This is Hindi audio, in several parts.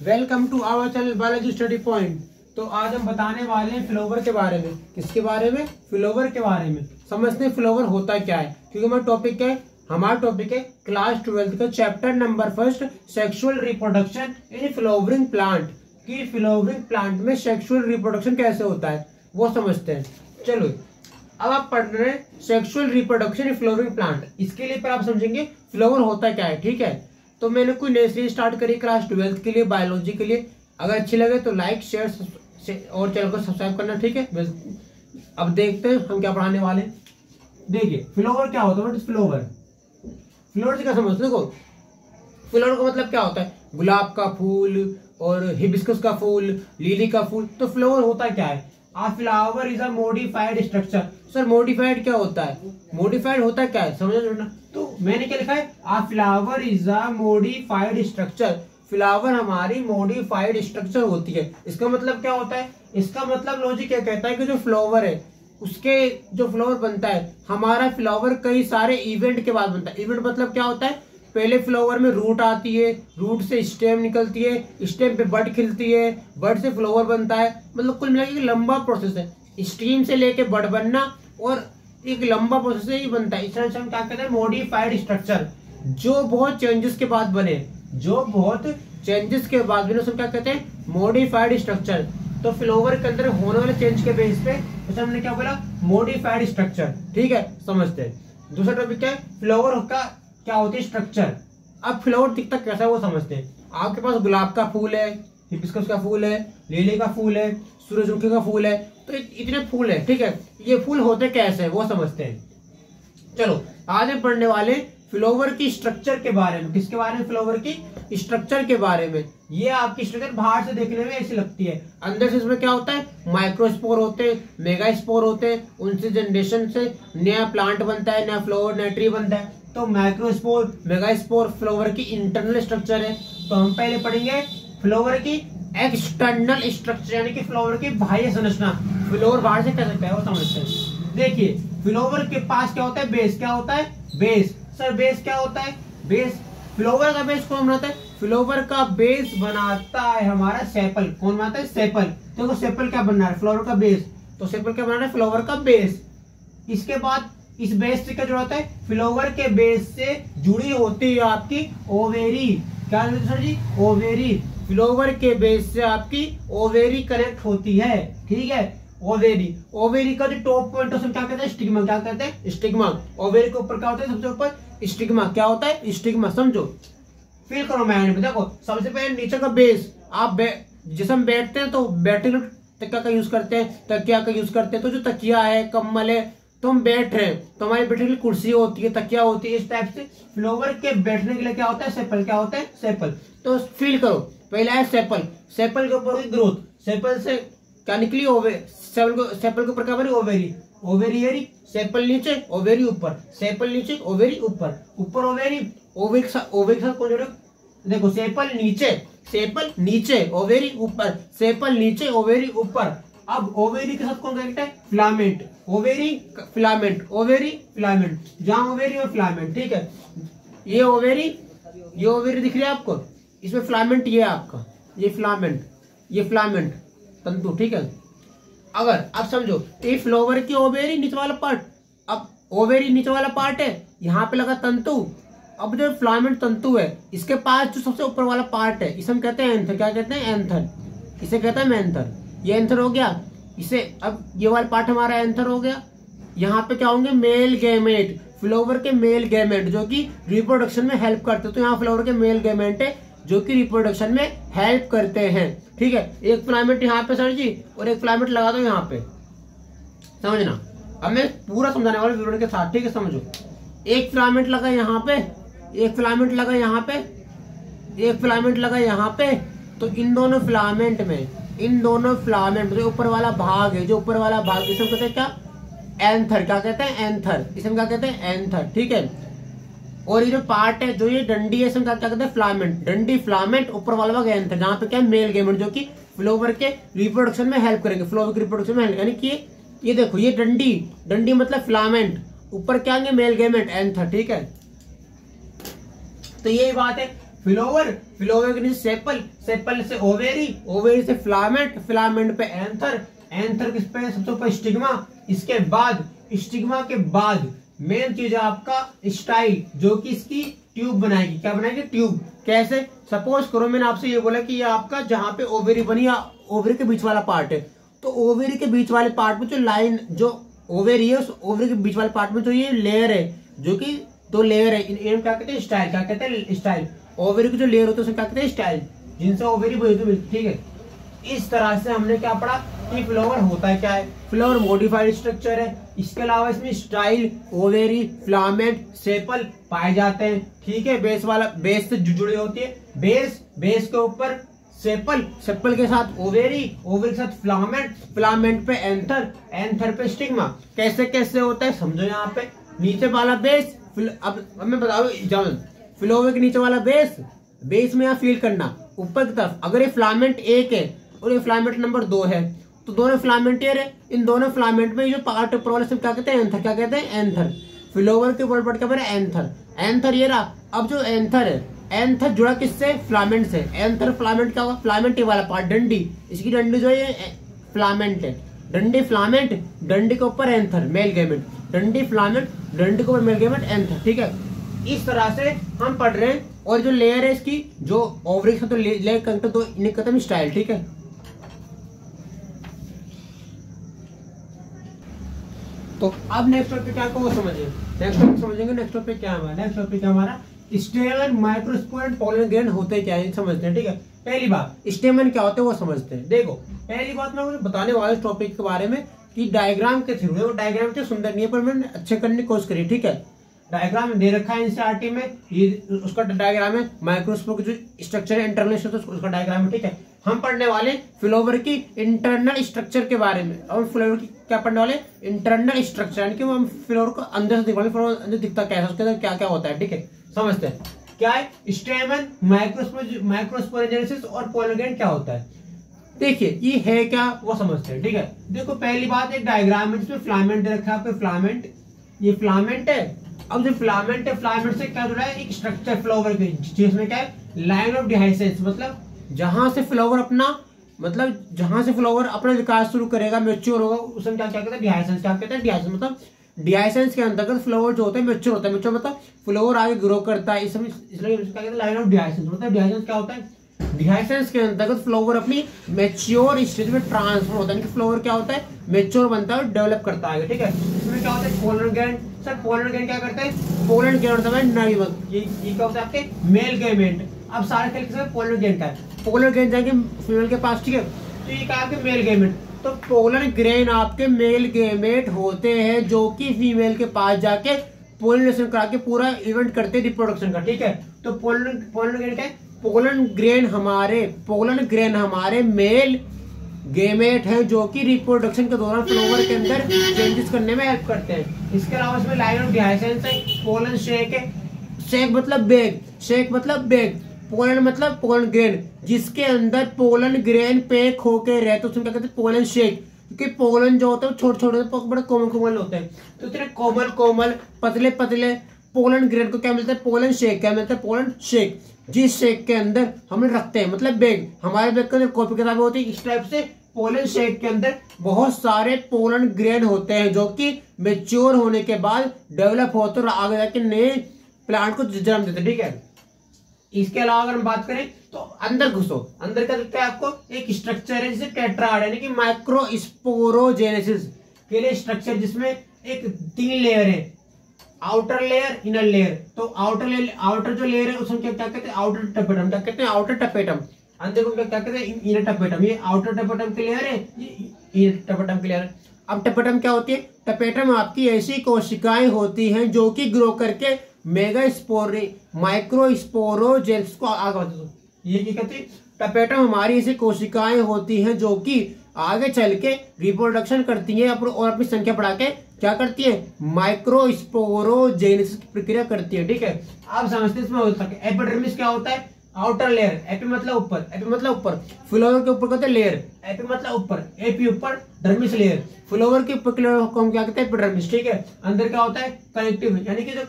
Welcome to our channel biology study point. तो आज हम बताने वाले हैं फ्लावर के बारे में। किसके बारे में? फ्लावर के बारे में। समझते हैं फ्लावर होता क्या है, क्योंकि हमारा टॉपिक है क्लास 12 का chapter number 1 sexual reproduction in flowering plant. कि फ्लावरिंग प्लांट में सेक्सुअल रिप्रोडक्शन कैसे होता है वो समझते हैं। चलो अब आप पढ़ रहे हैं sexual reproduction in flowering plant. इसके लिए पर आप समझेंगे फ्लावर होता क्या है। ठीक है, तो मैंने कोई नई सीरीज स्टार्ट करी क्लास 12 के लिए, बायोलॉजी के लिए। अगर अच्छी लगे तो लाइक शेयर और चैनल को सब्सक्राइब करना। ठीक है, अब देखते हैं हम क्या पढ़ाने वाले हैं। देखिए फ्लावर क्या होता है। फ्लावर से क्या समझते हो? देखो फ्लावर का मतलब क्या होता है? गुलाब का फूल और हिबिस्कस का फूल, लिली का फूल। तो फ्लावर होता क्या है? A flower is a modified structure. Sir modified क्या होता है? मॉडिफाइड होता क्या है समझो ना। तो मैंने क्या लिखा है? A flower is a modified structure. Flower हमारी मॉडिफाइड स्ट्रक्चर होती है। इसका मतलब क्या होता है? इसका मतलब लॉजिक क्या कहता है कि जो फ्लावर है उसके जो फ्लावर बनता है, हमारा फ्लावर कई सारे इवेंट के बाद बनता है। इवेंट मतलब क्या होता है? पहले फ्लावर में रूट आती है, रूट से स्टेम निकलती है, स्टेम पे बड खिलती है, बड से फ्लावर बनता है। मतलब कुल मिलाकर लंबा प्रोसेस है। स्टीम से लेके बड बनना और एक लंबा प्रोसेस ही बनता है। इस तरह से हम क्या कहते हैं? Modified structure. जो बहुत चेंजेस के बाद बने, उसको क्या कहते हैं? Modified structure. तो फ्लावर के अंदर होने वाले चेंज के बेस पे उसे हमने क्या बोला? Modified structure. ठीक है, समझते हैं। दूसरा टॉपिक क्या है? फ्लावर का क्या होती है? स्ट्रक्चर। अब फ्लावर दिखता कैसा है वो समझते हैं। आपके पास गुलाब का फूल है, हिबिस्कस का फूल है, लिली का फूल है, सूरजमुखी का फूल है। तो इतने फूल है। ठीक है, ये फूल होते कैसे है वो समझते हैं। चलो आज हम पढ़ने वाले फ्लावर की स्ट्रक्चर के बारे में। किसके बारे में? फ्लावर की स्ट्रक्चर के बारे में। ये आपकी स्ट्रक्चर बाहर से देखने में ऐसी लगती है, अंदर से इसमें क्या होता है? माइक्रोस्पोर होते हैं, मेगास्पोर होते हैं। उनसे जनरेशन से नया प्लांट बनता है, नया फ्लावर, नया ट्री बनता है। तो माइक्रोस्पोर, मेगास्पोर फ्लावर की इंटरनल स्ट्रक्चर है। तो हम पहले पढ़ेंगे फ्लावर की एक्सटर्नल स्ट्रक्चर, यानी कि फ्लावर की बाह्य संरचना। फ्लावर बाहर से कैसे क्या है वो समझते हैं। देखिए फ्लावर के पास क्या होता है? बेस। क्या होता है? बेस। सर बेस क्या होता है? बेस, फ्लावर का बेस कौन बनाता है? फ्लावर का बेस बनाता है हमारा सेपल। कौन बनाता है? सेपल। देखो सेपल क्या बनना है? फ्लावर का बेस। तो सेपल क्या बनाना है? फ्लावर का बेस। इसके बाद इस बेस से क्या जुड़ा होता है? फ्लावर के बेस से जुड़ी होती है आपकी ओवेरी। क्या सर जी? ओवेरी। फ्लावर के बेस से आपकी ओवेरी कनेक्ट होती है। ठीक है, ओवेरी का जो टॉप पॉइंट है क्या कहते हैं? स्टिग्मा। क्या कहते हैं? स्टिग्मा। ओवेरी के ऊपर क्या होता है? सबसे ऊपर स्टिग्मा। क्या होता है? स्टिग्मा। समझो, फील करो माइंड में। देखो सबसे पहले नीचे का बेस। आप जिस हम बैठते हैं तो बैठने के तकिया का यूज करते हैं, तकिया का यूज करते हैं। तो जो तकिया है, कम्बल है, तो हम बैठ रहे हैं तो हमारी बैठने के लिए कुर्सी होती है, तकिया होती है। इस टाइप से फ्लावर के बैठने के लिए क्या होता है? सेपल। क्या होता है? सेपल। तो फील करो, पहला है सेपल। सेपल के ऊपर हुई ग्रोथ। सेपल से क्या निकली? सेपल के ऊपर क्या बनी? ओवेरी। ओवेरी सेपल नीचे, ओवेरी ऊपर, सेपल नीचे, ओवेरी ऊपर, ऊपर ओवेरी, ओवेरी के साथ कौन जोड़े? देखो सेपल नीचे, ओवेरी ऊपर, सेपल नीचे, ओवेरी ऊपर। अब ओवेरी के साथ कौन कनेक्ट है? Filament. Ovary filament, ovary filament. जहां ओवेरी और फिलामेंट। ठीक है, ये ओवेरी दिख रही है आपको, इसमें फिलामेंट ये आपका, ये फिलामेंट तंतु। ठीक है, अगर आप समझो ये फ्लावर की ओवेरी नीचे वाला पार्ट। अब ओवेरी नीचे वाला पार्ट है, यहाँ पे लगा तंतु। अब जो फिलामेंट तंतु है, इसके पास जो सबसे ऊपर वाला पार्ट है, इसे हम कहते हैं एंथर। क्या कहते हैं? एंथर। इसे कहते हैं मेंथर। ये एंथर हो गया। इसे अब ये वाला पार्ट हमारा एंथर हो गया। यहाँ पे क्या होंगे? Male gamete. फ्लावर के मेल गैमेट जो कि रिप्रोडक्शन में हेल्प करते हैं। तो यहाँ फ्लावर के मेल गैमेट है जो कि रिप्रोडक्शन में हेल्प करते हैं। ठीक है, एक फिलामेंट यहाँ पे सर जी, और एक फिलामेंट लगा दो यहाँ पे। समझना, अब मैं पूरा समझाने वाला वीडियो के साथ। ठीक है, समझो। एक फिलामेंट लगा यहाँ पे, एक फिलामेंट लगा यहाँ पे, एक फिलामेंट लगा यहाँ पे। तो इन दोनों फिलामेंट जो ऊपर वाला भाग है, जो ऊपर वाला भाग, इसे कहते हैं क्या? एंथर। क्या कहते हैं? एंथर। इसे क्या कहते हैं? एंथर। ठीक है, और ये जो पार्ट है, जो ये डंडी है, क्या कहते हैं? फिलामेंट। डंडी फिलामेंट, ऊपर वाला भाग एंथर, जहाँ पे क्या है? मेल गैमेट जो कि फ्लावर के रिप्रोडक्शन में हेल्प करेंगे। फ्लावर के रिप्रोडक्शन में, यानी कि ये देखो, ये डंडी मतलब फिलामेंट, ऊपर क्या आएंगे? Male gamete, anther. ठीक है, तो यही बात है। फ्लोवर, फ्लोवर के नीचे सेपल, सेपल से ओवेरी, ओवेरी से फिलामेंट, फिलामेंट पे एंथर, एंथर किस पे सबसे ऊपर स्टिग्मा, इसके बाद स्टिग्मा के बाद मेन चीज है आपका स्टाइल, जो कि इसकी ट्यूब बनाएगी। क्या बनाएगी? ट्यूब। कैसे? सपोज करो मैंने आपसे ये बोला कि ये आपका जहां पे ओवेरी बनी या ओवेरी के बीच वाला पार्ट है, तो ओवेरी के बीच वाले पार्ट में जो लाइन, जो ओवेरी है उस ओवेरी के बीच वाले पार्ट में जो ये लेयर है, जो कि दो लेयर है, इन्हें क्या कहते हैं? स्टाइल। क्या कहते हैं? स्टाइल। ओवेरी की जो लेयर होती है उसे क्या कहते हैं? स्टाइल, जिनसे ओवेरी बनती है। ठीक है, इस तरह से हमने क्या पढ़ा कि फ्लावर होता है क्या है? फ्लावर मॉडिफाइड स्ट्रक्चर है। इसके अलावा इसमें स्टाइल, ओवेरी, फिलामेंट, सेपल पाए जाते हैं। ठीक है, बेस वाला, बेस से जुड़ी होती है बेस, बेस के ऊपर सेपल, सेपल के साथ ओवेरी, ओवेरी के साथ फिलामेंट, फिलामेंट पे एंथर, एंथर पे स्टिग्मा। कैसे कैसे होता है समझो। यहाँ पे नीचे वाला बेस, अब मैं बताऊँ एग्जाम्पल, फ्लावर के नीचे वाला बेस, बेस में यहाँ फील करना ऊपर की तरफ। अगर ये फिलामेंट 1 है और ये फिलामेंट नंबर 2 है, तो दोनों फिलामेंट है, इन दोनों फिलामेंट में जो पार्ट प्रोलेस क्या कहते हैं? एंथर। क्या कहते हैं? एंथर। फ्लावर के ऊपर पार्ट क्या है? एंथर। एंथर ये रहा। अब जो एंथर है, एंथर जुड़ा किससे? फिलामेंट से। एंथर फिलामेंट क्या होगा? फिलामेंट वाला पार्ट, डंडी, इसकी डंडी जो है फिलामेंट है, डंडी फिलामेंट, डंडी के ऊपर एंथर, मेल गैमेट, डंडी फिलामेंट, डंडी के ऊपर मेल गैमेट, एंथर। ठीक है, इस तरह से हम पढ़ रहे हैं। और जो लेयर है इसकी, जो ओवरी से तो लेयर करते तो इन्हें कहते हैं स्टाइल। ठीक है, तो अब नेक्स्ट टॉपिक क्या को समझिए, नेक्स्ट टॉपिक समझेंगे। नेक्स्ट टॉपिक क्या है? नेक्स्ट टॉपिक हमारा स्टेमन, माइक्रोस्पोर एंड पॉलन ग्रेन होते क्या है समझते हैं। ठीक है, पहली बात स्टेमन क्या होते हैं वो समझते हैं। देखो, पहली बात मैं मुझे बताने वाला इस टॉपिक के बारे में कि डायग्राम के थ्रू है, वो डायग्राम इतने सुंदर नहीं है पर मैंने अच्छे करने की कोशिश करी। ठीक है, डायग्राम दे रखा है एनसीईआरटी में, ये उसका डायग्राम है। माइक्रोस्कोप जो स्ट्रक्चर है, इंटरनल स्ट्रक्चर, उसका डायग्राम है। ठीक है, हम पढ़ने वाले फ्लावर की इंटरनल स्ट्रक्चर के बारे में। और फ्लावर की क्या पढ़ने वाले? इंटरनल स्ट्रक्चर, यानी कि हम फ्लावर को अंदर से दिखवाने, फ्लावर अंदर दिखता क्या है, उसके अंदर क्या क्या होता है। ठीक है, समझते हैं क्या है स्टेमन, माइक्रोस्पोरेजेनेसिस और पोलन ग्रेन क्या होता है। देखिए ये है क्या वो समझते हैं। ठीक है, देखो पहली बात, एक डायग्राम है जिसमें फिलामेंट दे रखा है आपको, फिलामेंट, ये फिलामेंट है। अब जो फिलामेंट है, फिलामेंट से क्या जुड़ा है? एक स्ट्रक्चर फ्लावर के, जिसमें क्या है? लाइन ऑफ डिहाइसेंस, मतलब जहां से फ्लावर अपना, मतलब जहां से फ्लावर अपना विकास शुरू करेगा, मैच्योर होगा, उसमें क्या क्या कहते हैं? डिहाइसेंस। क्या कहते हैं? डिहाइसेंस। मतलब डिहाइसेंस के अंतर्गत फ्लावर जो होता है मैच्योर होता है। मैच्योर मतलब फ्लावर आगे ग्रो करता है, इसलिए क्या कहते हैं? Line of dehiscence. मतलब डिहाइसेंस क्या होता है? डिहाइसेंस के अंतर्गत फ्लावर अपनी मैच्योर स्टेज में ट्रांसफर होता है। फ्लावर क्या होता है? मैच्योर बनता है, डेवलप करता है। ठीक है, इसमें क्या होता है? Pollen grand. Sir pollen grand क्या करते हैं? पोलन ग्रैंड होता है नवी वक्त, ये क्या होता है? आपके मेल गैमेट। अब सारे खेल के पोलन ग्रैंड का है, पोलन ग्रैंड जाएंगे फीमेल के पास। ठीक है, तो ये क्या आपके मेल गैमेट। तो पोलन ग्रेन आपके मेल गैमेट होते हैं जो कि फीमेल के पास जाके पोलिनेशन करा के पूरा इवेंट करते हैं रिप्रोडक्शन का। ठीक है, तो पोलन ग्रेन क्या है? पोलन ग्रेन हमारे मेल गेमेट हैं जो कि रिप्रोडक्शन के दौरान फ्लावर के अंदर चेंजेस करने में हेल्प करते हैं। इसके अलावा इसमें लाइन ऑफ डिहाइसेंस है, पोलन शेक है, शेक मतलब बैग, शेक मतलब बैग, पोलन मतलब पोलन ग्रेन, जिसके अंदर पोलन ग्रेन पैक होके रहते, उसमें क्या कहते हैं? Pollen shake. क्योंकि पोलन जो होता है छोटे छोटे बड़े कोमल कोमल होते हैं, तो इतने कोमल कोमल पतले पतले पोलन ग्रेन को क्या मिलता है? Pollen shake. क्या मिलता है? पोलन शेक, जिस शेक के अंदर हम रखते हैं, मतलब बैग, हमारे बैग के अंदर कॉपी किताबें होती है, इस टाइप से पोलन शेक के अंदर बहुत सारे पोलन ग्रेन होते हैं जो कि मैच्योर होने के बाद डेवलप होते और आगे जाके नए प्लांट को जन्म देते हैं। ठीक है, इसके अलावा अगर हम बात करें तो अंदर घुसो, अंदर का दिखता है आपको एक स्ट्रक्चर है जिसे टेट्राड यानी कि माइक्रोस्पोरोजेनेसिस के लिए स्ट्रक्चर, जिसमें एक 3 लेयर है, आउटर लेयर, इनर लेयर। तो आउटर जो लेयर है उसमें क्या कहते हैं? Outer tapetum. क्या कहते हैं? Outer tapetum. अंदर को क्या कहते हैं? Inner tapetum. ये आउटर टपेटम की लेयर है, ये इनर टपेटम की लेयर है। अब टपेटम क्या होती है? टपेटम आपकी ऐसी कोशिकाएं होती हैं जो कि ग्रो करके मेगास्पोरे, माइक्रोस्पोरोजेल्स को आगे बढ़ते हैं। ये क्या कहते हैं? टपेटम हमारी ऐसी कोशिकाएं होती हैं जो कि आगे चल के रिप्रोडक्शन करती है और अपनी संख्या बढ़ा के क्या करती है? माइक्रोस्पोरोजेनेसिस की प्रक्रिया करती है। ठीक है, आप समझते हैं इसमें हो सके। एपिडर्मिस क्या होता है? आउटर लेयर, एपी मतलब ऊपर, एपी मतलब ऊपर, फ्लावर के ऊपर कहते हैं लेयर, एपी मतलब ऊपर, एपी ऊपर, डर्मिस लेयर, फ्लावर के ऊपर को हम क्या कहते हैं? एपिडर्मिस। ठीक है, अंदर क्या होता है? कनेक्टिव, यानी कि जो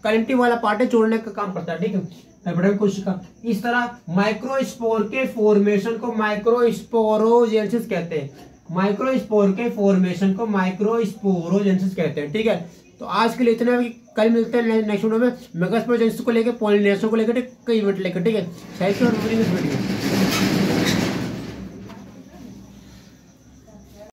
कनेक्टिव वाला पार्ट है जोड़ने का काम करता है। ठीक है, हाइपोडर्मिक कोशिका। इस तरह माइक्रोस्पोर के फॉर्मेशन को माइक्रोस्पोरोजेनेसिस कहते हैं। माइक्रोस्पोर के फॉर्मेशन को माइक्रोस्पोरोजेनेसिस कहते हैं। ठीक है, तो आज के लिए इतना, कल मिलते हैं नेक्स्ट वीडियो में मेगास्पोरोजेनेसिस को लेकर, पॉलिनेशन को लेकर कई इवेंट लेकर। ठीक है, thank you for watching this video.